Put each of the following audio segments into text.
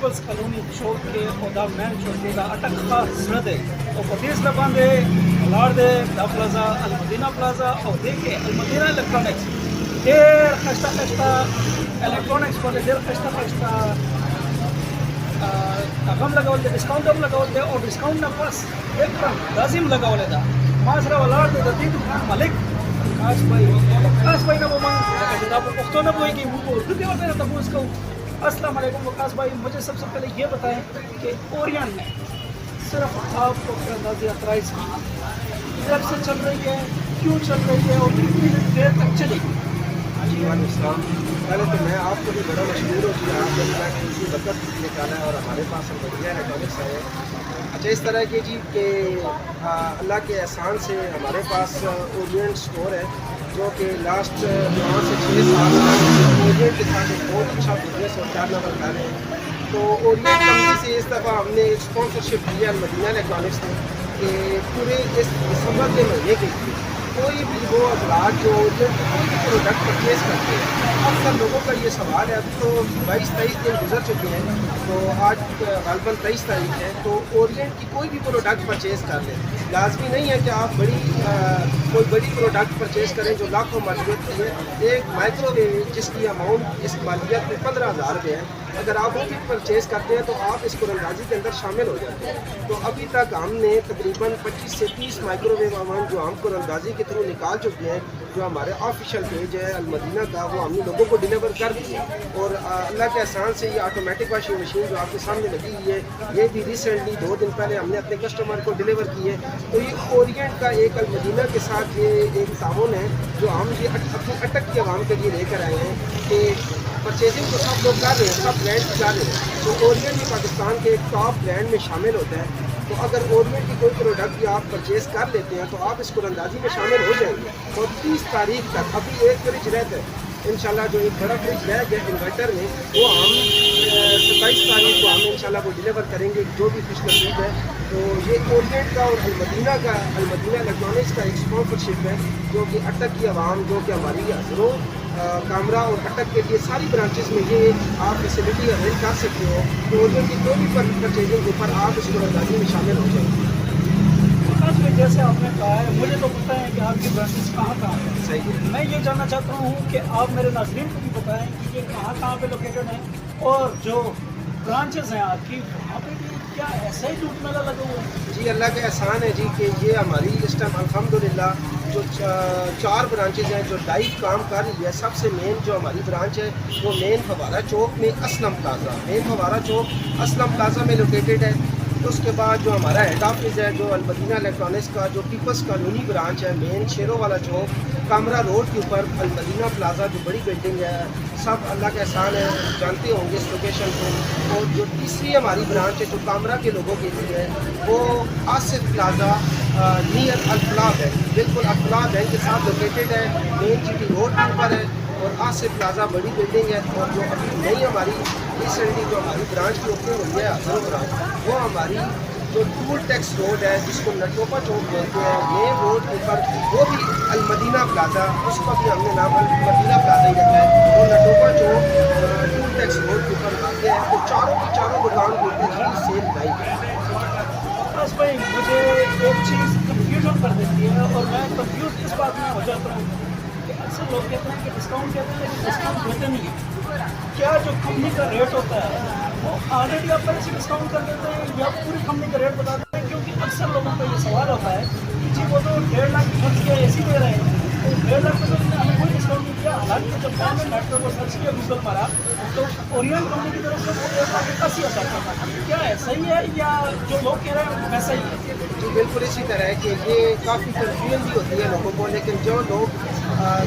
Peoples colony چوک کے اور دا مین چوک کے دا اٹک خاص زړه دی او په دې زړه باندې ولاړ دی دا پلازا المدینہ پلازا او دیکھے المدینہ الیکٹرانکس ډېر ښایسته ښایسته الیکټرانکس باندې ډېر ښایسته ښایسته هغه هم لګول دی ډسکاونټ هم لګول دی او ډسکاونټ نه پس ایکدم لازم لګولی ده ما سره ولاړ دی د دې دکان مالک خاص بھائی نه به موږ لکه چې دا په پښتو نه پوهېږي موږ په اردو کې ورته تپوس کوو السلام علیکم وقاص بھائی مجھے سب سے پہلے یہ بتائیں کہ اورینٹ میں صرف آپ کو اندازی اترائز کی جب سے چل رہی ہے کیوں چل رہی ہے اور کتنی دیر تک چلے گی؟ جی وعلیکم السلام. پہلے تو میں آپ کو بھی بڑا مشہور ہوں کہ آپ نے کسی وقت نکالا ہے اور ہمارے پاس المدینہ الیکٹرانکس ہے. اچھا اس طرح کی جی کہ اللہ کے احسان سے ہمارے پاس اورینٹ اسٹور ہے جو کہ لاسٹ 5 سے 6 سال اورینٹ کے ساتھ ایک بہت اچھا بزنس اور کارنامہ کر رہے ہیں. تو اورینٹ کمپنی سے اس دفعہ ہم نے اسپانسرشپ دی ہے المدینہ الیکٹرانکس نے کہ پورے اس دسمبر کے مہینے کے لیے کوئی بھی وہ افراد جو اورینٹ کے کوئی بھی پروڈکٹ پرچیز کرتے ہیں. اکثر لوگوں کا یہ سوال ہے ابھی تو 22-23 دن گزر چکے ہیں تو آج غالباً 23 تاریخ ہے تو اورینٹ کی کوئی بھی پروڈکٹ پرچیز کر لیں. لازمی نہیں ہے کہ آپ کوئی بڑی پروڈکٹ پرچیز کریں جو لاکھوں مالیت کی ہے. ایک مائکرو ویو جس کی اماؤنٹ اس مالیت میں 15,000 روپے ہے اگر آپ وہ بھی پرچیز کرتے ہیں تو آپ اس قرآن اندازی کے اندر شامل ہو جاتے ہیں. تو ابھی تک ہم نے تقریباً 25 سے 30 مائکرو ویو اماؤنٹ جو ہم قرآن اندازی کے تھرو نکال چکے ہیں جو ہمارے آفیشیل پیج ہے المدینہ کا وہ ہم نے لوگوں کو ڈیلیور کر دی ہے. اور اللہ کے احسان سے یہ آٹومیٹک واشنگ مشین جو آپ کے سامنے لگی ہوئی ہے یہ بھی ریسنٹلی 2 دن پہلے ہم نے اپنے کسٹمر کو ڈیلیور کی ہے. تو یہ اورینٹ کا ایک المدینہ کے ساتھ یہ ایک تعاون ہے جو ہم یہ اپنی اٹک کی عوام کے لیے لے کر آئے ہیں کہ پرچیزنگ تو سب لوگ کر رہے ہیں سب برانڈ جا رہے ہیں تو اورینٹ بھی پاکستان کے ایک ٹاپ برانڈ میں شامل ہوتا ہے. تو اگر اورینٹ کی کوئی پروڈکٹ بھی آپ پرچیز کر لیتے ہیں تو آپ اس قرآن اندازی میں شامل ہو جائیں گے. اور 30 تاریخ تک ابھی ایک فریج رہتا ہے انشاءاللہ جو ایک بڑا فریج رہ گیا انورٹر میں وہ ہم 27 تاریخ کو ہم انشاءاللہ وہ ڈیلیور کریں گے جو بھی خوش نصیب ہے. تو یہ اورینٹ کا اور المدینہ الیکٹرانکس کا ایک اسپانسرشپ ہے جو کہ اٹک کی عوام جو کہ ہماری حضروں کامرا اور اٹک کے لیے ساری برانچز میں یہ آپ فیسلٹی ارینج کر سکتے ہو. تو اورینٹ کی کوئی بھی پرچیزنگ کے اوپر آپ اس قرآن اندازی میں شامل ہو جائیں گے. جیسے آپ نے کہا ہے مجھے تو پتہ ہے کہ آپ کی برانچز کہاں کہاں ہیں. صحیح ہے. میں یہ جاننا چاہتا ہوں کہ آپ میرے ناظرین کو بھی بتائیں کہ یہ کہاں پہ لوکیٹڈ ہیں اور جو برانچز ہیں آپ کی وہاں پہ بھی کیا ایسا ہی دودھ میلہ لگا ہوا ہے؟ جی اللہ کا احسان ہے جی کہ یہ ہماری اس ٹائم الحمدللہ جو 4 برانچز ہیں جو لائیو کام کر رہی ہے. سب سے مین جو ہماری برانچ ہے وہ مین فوارہ چوک میں اسلم پلازا میں لوکیٹڈ ہے. تو اس کے بعد جو ہمارا ہیڈ آفس ہے جو المدینہ الیکٹرانکس کا جو پیپلز کالونی برانچ ہے مین شیروں والا چوک کامرا روڈ کے اوپر المدینہ پلازا جو بڑی بلڈنگ ہے سب اللہ کا احسان ہے جانتے ہوں گے اس لوکیشن کو. اور جو تیسری ہماری برانچ ہے جو کامرا کے لوگوں کے لیے ہے وہ آصف پلازا نیئر الفلاح بینک بالکل الفلاح بینک کے ساتھ لوکیٹڈ ہے مین جی ٹی روڈ کے اوپر ہے. اور آصف پلازا بڑی بلڈنگ ہے اور جو ابھی نئی ہماری ریسنٹلی جو ہماری برانچ کی اوپننگ ہوئی ہے حضرت برانچ وہ ہماری جو ٹول ٹیکس روڈ ہے جس کو نٹوپا چوک بولتے ہیں مین روڈ کے اوپر وہ بھی المدینہ پلازا اس کا بھی ہم نے نام المدینہ پلازا ہی رکھا ہے. اور نٹوپا چوک ٹول ٹیکس روڈ کے اوپر آتے ہیں. تو چاروں کی چاروں دکان کے اوپر ہی سیل لائیو ہے. بس بھائی مجھے ایک چیز کنفیوژن کر دیتی ہے اور میں کنفیوز اس بات میں ہو جاتا ہوں کہ اکثر لوگ کہتے ہیں کہ ڈسکاؤنٹ کہتے ہیں لیکن ڈسکاؤنٹ دیتے نہیں ہیں. کیا جو کمپنی کا ریٹ ہوتا ہے وہ آلریڈی آپ پہلے سے ڈسکاؤنٹ کر دیتے ہیں یا پوری کمپنی کا ریٹ بتا دیتے ہیں؟ کیونکہ اکثر لوگوں کا یہ سوال ہوتا ہے کہ جی وہ تو 1.5 لاکھ خرچ کیا اے سی دے رہے ہیں تو 1.5 لاکھ میں تو ہمیں کوئی ڈسکاؤنٹ نہیں کیا. حالانکہ جب میں نے نیٹ پر سرچ کیا گوگل پر تو اورینٹ کمپنی کی طرف سے وہ 1,80,000 کا تھا. کیا ایسا ہی ہے یا جو لوگ کہہ رہے ہیں ویسا ہی ہے؟ جی بالکل اسی طرح ہے کہ یہ کافی کنفیوژن بھی ہوتی ہے لوگوں کو. لیکن جو لوگ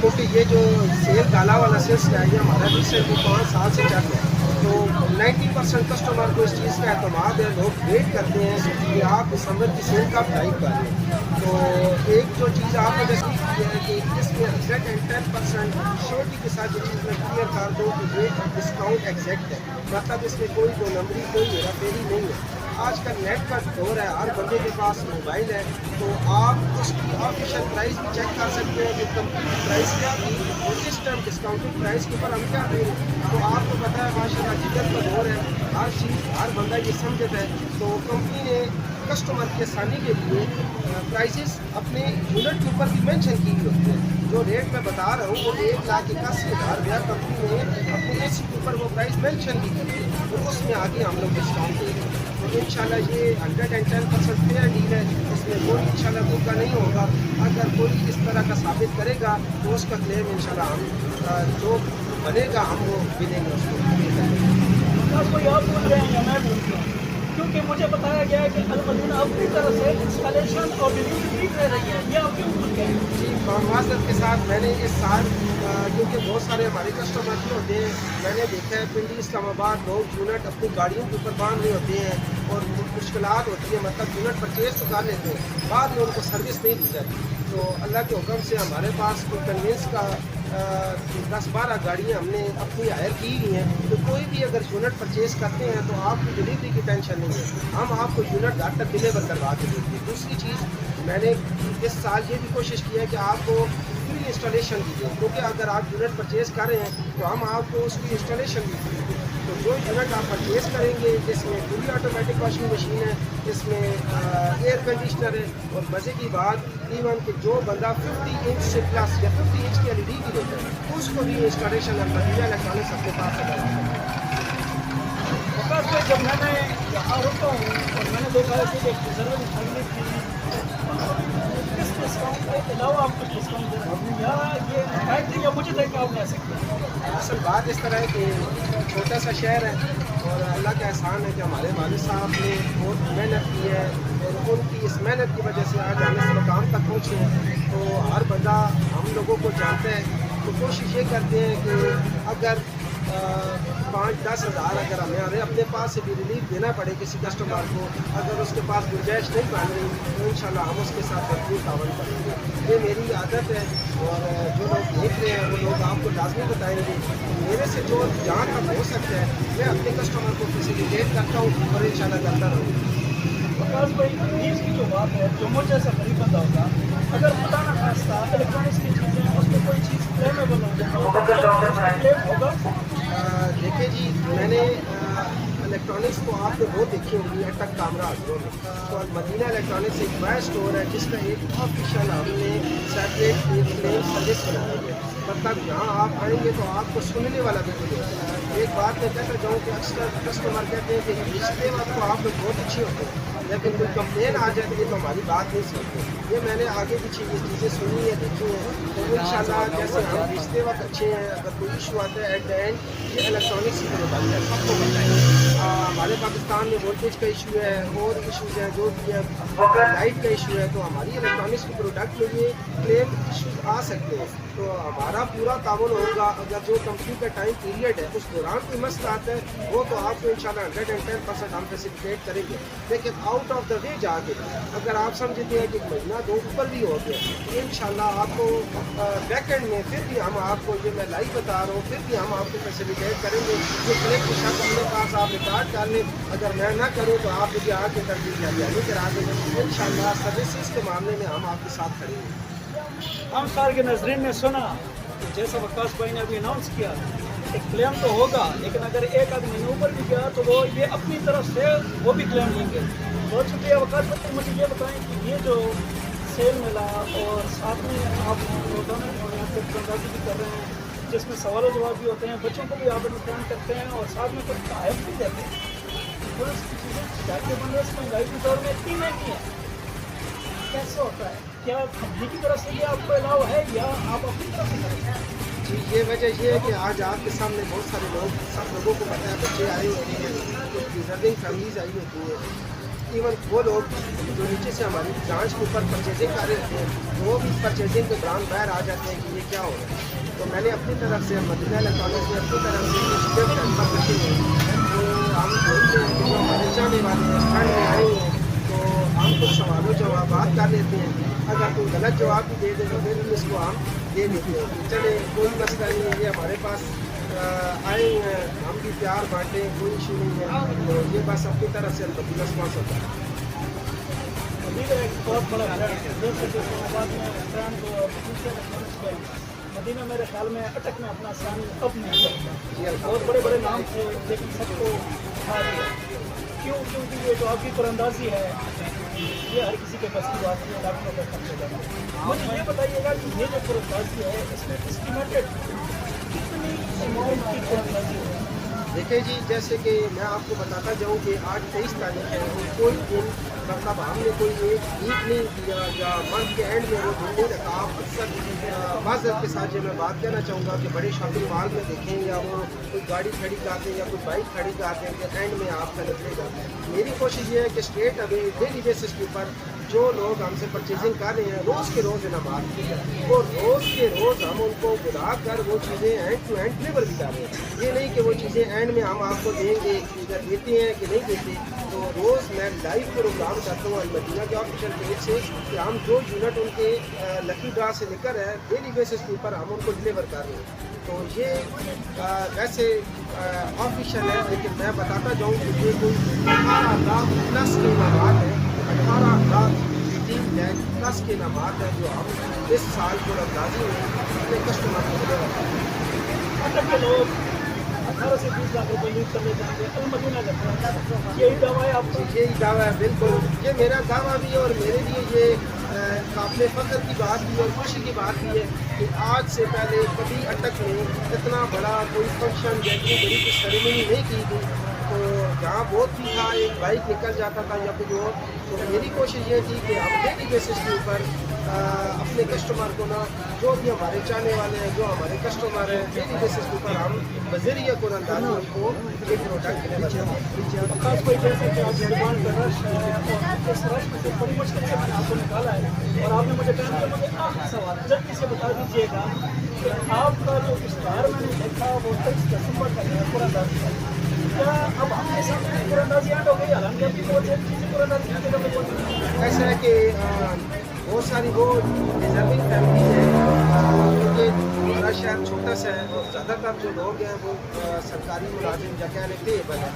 کیونکہ یہ جو سیل ڈالا والا سلسلہ ہے یہ ہمارا ریسنٹلی 5 سال سے چل رہا ہے تو 90% کسٹمر کو اس چیز کا اعتماد ہے. لوگ ویٹ کرتے ہیں کہ آپ دسمبر کی سیل کب لائیو کر رہے ہیں. تو ایک جو چیز آپ نے جیسے کی ہے کہ اس میں ایگزیکٹ اینڈ 10% شیورٹی کے ساتھ جو چیز میں کلیئر کر دوں کہ یہ ڈسکاؤنٹ ایگزیکٹ ہے مطلب اس میں کوئی 2 نمبری کوئی ہیرا پھیری نہیں ہے. آج کل نیٹ کا دور ہے ہر بندے کے پاس موبائل ہے تو آپ اس کی آفیشیل پرائز بھی چیک کر سکتے ہیں کہ کمپنی پرائز کیا تھی اور اس ٹائم ڈسکاؤنٹڈ پرائز کے اوپر ہم کیا دے رہے ہیں. تو آپ کو پتہ ہے ماشاء اللہ جدت کا دور ہے हर चीज़ हर बंदा ये समझता है, तो कंपनी ने कस्टमर की आसानी के लिए प्राइसेस अपने यूनिट के ऊपर भी मेंशन की हुई होती है। जो रेट मैं बता रहा हूँ वो 1,81,000 रुपया कंपनी ने अपने एसी के ऊपर वो प्राइस मेंशन की है, तो उसमें आगे हम लोग डिस्काउंट दे रहे हैं। तो इंशाल्लाह ये 110% फेयर डील है, इसमें कोई इंशाल्लाह धोखा नहीं होगा। अगर कोई इस तरह का साबित करेगा तो उसका क्लेम इंशाल्लाह हम जो बनेगा हम वो भी देंगे उसको। कोई और बोल रहे हैं या मैं बोल रहा हूँ, क्योंकि मुझे बताया गया है कि अल-मदीना अपनी तरफ से इंस्टॉलेशन और डिलीवरी फ्री दे रही है, ये आप क्यों भूल गए? जी, माजरत के साथ मैंने इस साल क्योंकि बहुत सारे हमारे कस्टमर भी होते हैं, मैंने देखा है पिंडी इस्लामाबाद लोग यूनिट अपनी गाड़ियों के ऊपर बांध रहे होते हैं और मुश्किलात होती है, मतलब यूनिट परचेज तो कर लेते हैं, बाद में उनको सर्विस नहीं दी जाती। तो अल्लाह के हुक्म से हमारे पास कोई कन्वेंस का 10-12 गाड़ियाँ हमने अपनी हायर की हुई हैं, तो कोई भी अगर यूनिट परचेज करते हैं तो आपकी डिलीवरी की टेंशन नहीं है, हम आपको यूनिट घर तक डिलीवर करवा के देंगे। दूसरी चीज़ मैंने इस साल ये भी कोशिश की है कि आपको फ्री इंस्टॉलेशन की दें, क्योंकि अगर आप यूनिट परचेज़ कर रहे हैं तो हम आपको उसकी इंस्टॉलेशन भी देंगे। तो जो यूनिट आप परचेज़ करेंगे जिसमें पूरी ऑटोमेटिक वॉशिंग मशीन है, इसमें एयर कंडीशनर है, और मज़े की बात इवन कि जो बंदा 50 इंच से प्लस या 50 इंच की LED भी लेता है उसको भी इंस्टॉलेशन मदीना इलेक्ट्रॉनिक्स अपने पास है। वकास भाई, जब मैंने यहाँ रुका हूँ और मैंने देखा है कि एक बुजुर्ग फैमिली थी, किस डिस्काउंट के अलावा आप कुछ डिस्काउंट दे रहे हैं या ये फैक्ट्री या मुझे देख के आप ले सकते हैं? असल बात इस तरह है कि छोटा सा शहर है और अल्लाह का एहसान है कि हमारे वालिद साहब ने बहुत मेहनत की है और उनकी इस मेहनत की वजह से आज हम इस मकाम तक पहुँचे हैं। तो हर बंदा हम लोगों को जानता है, तो कोशिश ये करते हैं कि अगर 5-10 हज़ार अगर हमें अपने पास से भी रिलीफ देना पड़े किसी कस्टमर को, अगर उसके पास गुंजाइश नहीं बन रही तो इंशाल्लाह हम उसके साथ भरपूर तावन करेंगे। ये मेरी आदत है और जो लोग देख रहे हैं वो लोग आपको लाजमी बताएंगे। मेरे से जो जहाँ तक हो सकता है मैं अपने कस्टमर को फैसिलिटेट करता हूँ और इंशाल्लाह करता रहूँगा। वकास भाई, फीस की जो बात है, जो मुझे ऐसा गरीब बंदा होगा, अगर पता ना खास्ता इलेक्ट्रॉनिक्स की चीज़ें उसमें कोई चीज़ क्लेमेबल होगा? देखिए जी, मैंने इलेक्ट्रॉनिक्स तो आपने बहुत देखी होंगी अटक कामरा हाजिरों में, तो मदीना इलेक्ट्रॉनिक्स एक बड़ा स्टोर है जिसका एक ऑफिशियल हमने सेपरेट एक क्लेम सर्विस बनाई है, मतलब यहाँ आप आएंगे तो आपको सुनने वाला भी कोई होगा। एक बात मैं कहता जाऊँ कि अक्सर कस्टमर कहते हैं कि रिश्ते वक्त तो आप लोग बहुत अच्छे होते हैं, लेकिन कोई कंप्लेन आ जाती है तो हमारी बात नहीं सुनते। ये मैंने आगे पीछे ये चीज़ें सुनी है, देखी हैं, तो इंशाल्लाह जैसे हम रिश्ते वक्त अच्छे हैं, अगर कोई इशू आता है एट द एंड ये इलेक्ट्रॉनिक्स की तरह बनता है, सबको बताएंगे। हमारे पाकिस्तान में वोल्टेज का इशू है और इशूज़ हैं, जो भी है लाइट का इशू है, तो हमारी इलेक्ट्रॉनिक्स के प्रोडक्ट में ये क्लेम इशूज़ आ सकते हैं, तो हमारा पूरा ताउन होगा। अगर जो कंपनी का टाइम पीरियड है उस दौरान कोई मसला आता है वो तो आपको इंशाल्लाह 110% हम फैसिलिटेट करेंगे, लेकिन आउट ऑफ द वे जाके अगर आप समझते हैं कि एक महीना दो ऊपर भी हो गया तो इंशाल्लाह आपको बैक एंड में फिर भी हम आपको, ये मैं लाइव बता रहा हूँ, फिर भी हम आपको फैसिलिटेट करेंगे। जो क्लेम के साथ अपने पास आप रिकॉर्ड कर लें, अगर मैं ना करूँ तो आप मुझे आके तब्दील जारी करा देंगे। इंशाल्लाह सर्विसेज के मामले में हम आपके साथ खड़े हैं। हम सार के नजरीन ने सुना कि जैसा वकास भाई ने अभी अनाउंस किया, एक क्लेम तो होगा, लेकिन अगर एक आदमी महीने ऊपर भी गया तो वो ये अपनी तरफ से वो भी क्लेम लेंगे। बहुत शुक्रिया वकास भाई, मुझे ये बताएं कि ये जो सेल मिला और साथ में आप रोजाना ट्रांजाक्शन भी कर रहे हैं जिसमें सवाल जवाब भी होते हैं, बच्चों को भी आप इम्तहान करते हैं और साथ में कुछ तहफ़ भी देते हैं, तो इसकी चीज़ें जाके बन रहे महंगाई के दौर में इतनी महंगी है, कैसे होता है? क्या कंपनी की तरफ से ये आपको अलाउ है या आप अपनी तरफ से करेंगे? जी, ये वजह ये है कि आज आपके सामने बहुत सारे लोग, सब लोगों को पता है, बच्चे आए होते हैं, कुछ डिजर्विंग फैमिलीज आई होती हैं, इवन वो लोग जो नीचे से हमारी ब्रांच के ऊपर परचेजिंग कर रहे होते हैं वो भी परचेजिंग के दौरान बाहर आ जाते हैं कि ये क्या हो रहा है। तो मैंने अपनी तरफ से मदीना इलेक्ट्रॉनिक्स में अपनी तरफ से कुछ गिफ्ट हैम्पर रखे हैं, तो हम सोचते हैं कि जो हमारे चाहने वाले हैं ठंड में आए हैं तो हम कुछ सवालों जवाब कर लेते हैं, अगर कोई गलत जवाब भी दे दे तो फिर भी इसको हम दे देते हैं। चले कोई मसला नहीं है, ये हमारे पास आए हैं, हम भी प्यार बांटें, कोई इशू नहीं है, तो ये बस अपनी तरफ से रिस्पॉन्स होता है। अभी एक बहुत बड़ा मदीना मेरे ख्याल में अटक में अपना स्थान अब नहीं करता। जी बहुत बड़े बड़े नाम थे लेकिन सबको खा दिया। क्यों? क्योंकि ये जो आपकी कुरानंदाजी है ये हर किसी के बस की बात नहीं है, लाखों रुपये खर्च हो जाता है। मुझे ये बताइएगा कि ये जो कुरानंदाजी है इसमें एस्टिमेटेड कितनी अमाउंट की कुरानंदाजी है? देखिए जी, जैसे कि मैं आपको बताता जाऊँ कि आज 23 तारीख है और कोई दिन मतलब हमने कोई एक वीक नहीं किया या मंथ के एंड में वो दिन नहीं रखा। आप अक्सर माजरत के साथ जो मैं बात कहना चाहूँगा कि बड़े शॉपिंग मॉल में देखें या वो कोई गाड़ी खड़ी करते हैं या कोई बाइक खड़ी करते हैं कि एंड में आपका निकलेगा। मेरी कोशिश ये है कि स्ट्रेट अवे डेली बेसिस के ऊपर जो लोग हमसे परचेजिंग कर रहे हैं रोज़ के रोज़ इनामात वो रोज़ के रोज़ हम उनको बुला कर वो चीज़ें एंड टू एंड डिलीवर भी कर रहे हैं। ये नहीं कि वो चीज़ें एंड में हम आपको देंगे इधर देते हैं कि नहीं देते। तो रोज़ मैं लाइव प्रोग्राम करता हूँ मदीना के ऑफिशियल पेज से कि हम जो यूनिट उनके लकी ड्रा से निकल रहे हैं डेली बेसिस के ऊपर हम उनको डिलीवर कर रहे हैं। तो ये वैसे ऑफिशियल है लेकिन मैं बताता जाऊँ कि ये कोई 18 लाख प्लस के इनामात है, 18 लाख 3 लाख प्लस के इनामात है जो हम इस साल को रमजानी में अपने कस्टमर को डिलीवर कर रहे हैं। अटक के लोग 18 से 20 लाख रुपये यूज करने जाएंगे अल मदीना करते हैं, यही दावा है आपका? यही दावा है, बिल्कुल ये मेरा दावा भी है और मेरे लिए ये काबिल फ़ख्र की बात भी और खुशी की बात भी है कि आज से पहले कभी अटक में इतना बड़ा कोई फंक्शन या इतनी बड़ी कोई सेरेमनी नहीं की गई। तो जहाँ बहुत भी था एक बाइक निकल जाता था या कुछ और। तो मेरी कोशिश ये थी कि हम डेली बेसिस के ऊपर अपने कस्टमर को ना जो भी हमारे चाहने वाले हैं जो हमारे कस्टमर हैं डेली बेसिस के ऊपर हम बज़रिया कुरानंदाजी उनको ये प्रोडक्ट डिलीवर करें। खास कोई जैसे कि आपकी दुकान का रश है और इस रश में से बड़ी मुश्किल से मैंने आपको निकाला है और आपने मुझे टाइम दिया। मुझे आखिरी सवाल जल्दी से बता दीजिएगा कि आपका जो इश्तहार मैंने देखा वो 23 दिसंबर का है कुरानंदाजी का। क्या अब आपके सामने कुरानंदाजी एंड हो गई? हालांकि आपकी बहुत सारी चीज़ें कुरानंदाजी की जगह पे पहुंची हैं। ऐसा है कि बहुत सारी वो डिजर्विंग फैमिली है क्योंकि हमारा शहर छोटा सा है और ज़्यादातर जो लोग हैं वो सरकारी मुलाजिम या कह लें पेएबल है।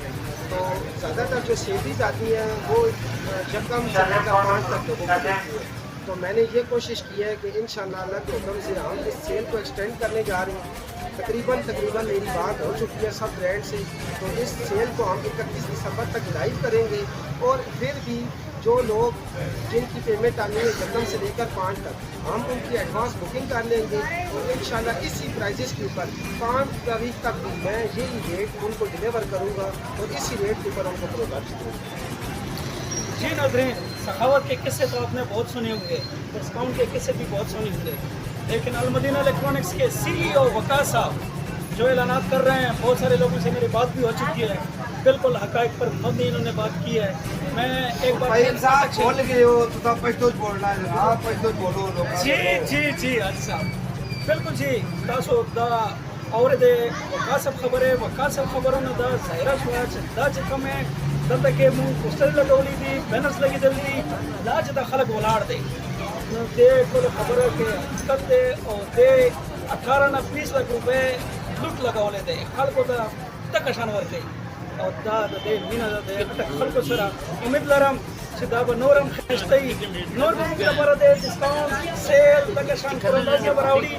तो ज़्यादातर जो सैलरीज आती हैं वो यकम से लेकर 5 तक लोगों को देती है। तो मैंने ये कोशिश की है कि इंशाअल्लाह अल्लाह के हुक्म से हम इस सेल को एक्सटेंड करने जा रहे हैं। तकरीबन मेरी बात हो चुकी है सब ब्रांड से। तो इस सेल को हम 31 दिसंबर तक लाइव करेंगे और फिर भी जो लोग जिनकी पेमेंट आनी है यकम से लेकर 5 तक हम उनकी एडवांस बुकिंग कर लेंगे और इंशाल्लाह इसी प्राइजेस के ऊपर 5 तारीख तक भी मैं यही रेट उनको डिलीवर करूँगा और इसी रेट के ऊपर उनको प्रोडक्ट दूँगा। जी नाज़रीन, सखावत के किस्से तो आपने बहुत सुने होंगे, डिस्काउंट के किस्से भी बहुत सुने होंगे, लेकिन अल मदीना इलेक्ट्रॉनिक्स के CEO वक़ास साहब जो ऐलानात कर रहे हैं, बहुत सारे लोगों से मेरी बात भी हो चुकी है, बिल्कुल हक़ाइक़ पर मबनी इन्होंने बात की है। मैं एक बार बोल गए हो तो पश्तूच बोलना है, आप पश्तूच बोलो लोग। जी अच्छा बिल्कुल जी तासो दा और दे वकासब खबर है वकासब खबरों ने दा ज़ाहिरा शुआच दा कम है दल के मुंह पोस्टर लगौली थी बैनर्स लगी जल्दी लाज दा खलक उलाड़ दे को खबर है कि हकीकत दे और दे 18 ना 20 लाख रुपए लुट लगाओले दे खल को दा तक शानवर के और दा दे मीना दे अटक खल को सरा उम्मीद लरम सिदाब नूरम खस्ती नूर को मुकला पर दे डिस्काउंट सेल तक शान करंदाजी बरावड़ी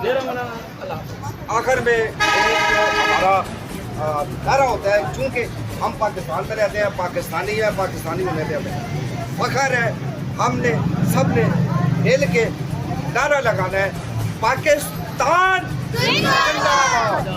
देरा मना अल्लाह। आखिर में हमारा नारा होता है चूँकि हम पाकिस्तान में रहते हैं, पाकिस्तानी है, पाकिस्तानी होने देते हैं, फख्र है, हमने सब ने मिल के नारा लगाना है पाकिस्तान जिंदाबाद।